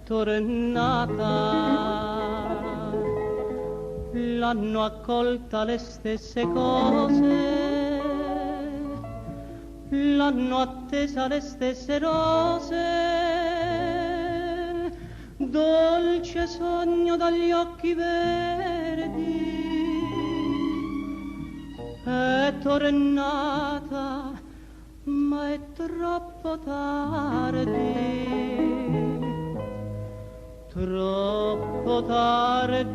tornata, l'hanno accolta le stesse cose, l'hanno attesa le stesse rose, dolce sogno dagli occhi verdi, è tornata, ma è troppo tardi. Troppo tardi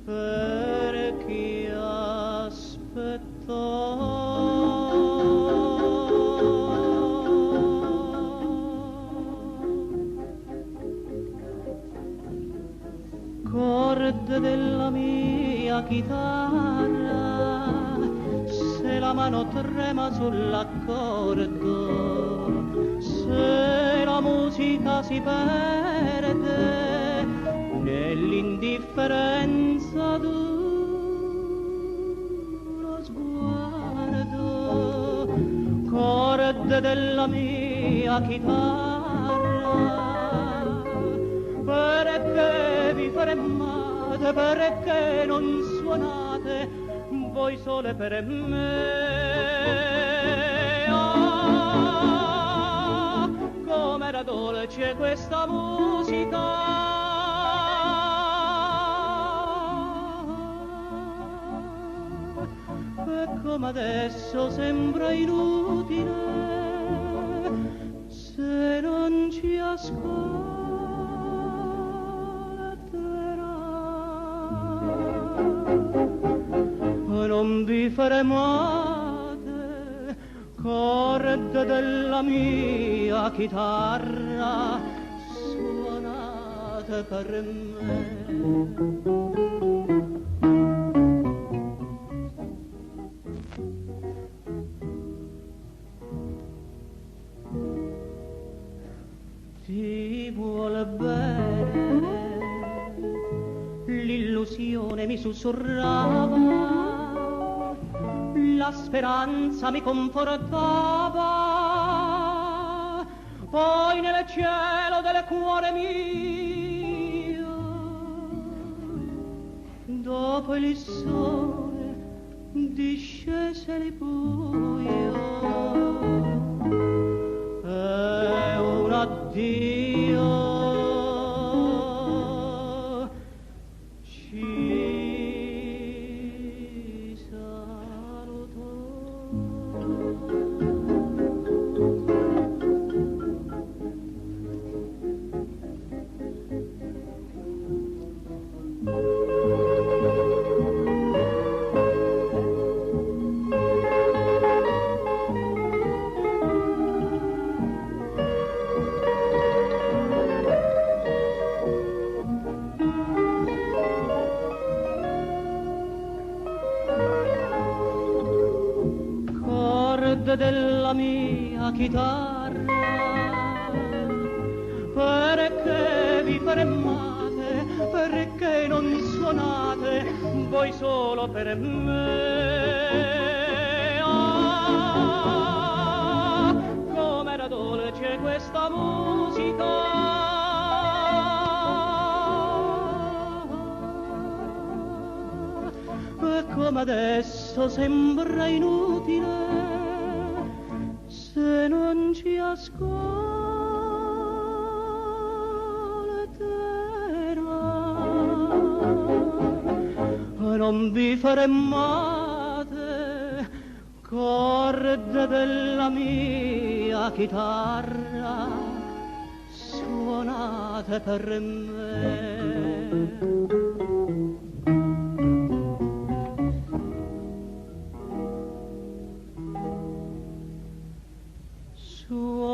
per chi aspettò. Corde della mia chitarra, se la mano trema sull'accordo, se la musica si perde nell'indifferenza d'uno sguardo, corde della mia chitarra, perché vi fermate, perché non suonate voi sole per me? Com'era dolce questa musica, e come adesso sembra inutile se non ci ascolterà. Non vi fermate, corde della mia chitarra, suonate per me. Ti vuole bene, l'illusione mi sussurrava, la speranza mi confortava, poi nel cielo del cuore mio, dopo il sole discese il buio, è un addio. Della mia chitarra, perché vi fermate, perché non suonate voi solo per me? Ah, com'era dolce questa musica, e come adesso sembra inutile se non ci ascolterà. Non vi fermate, corde della mia chitarra, suonate per me. suo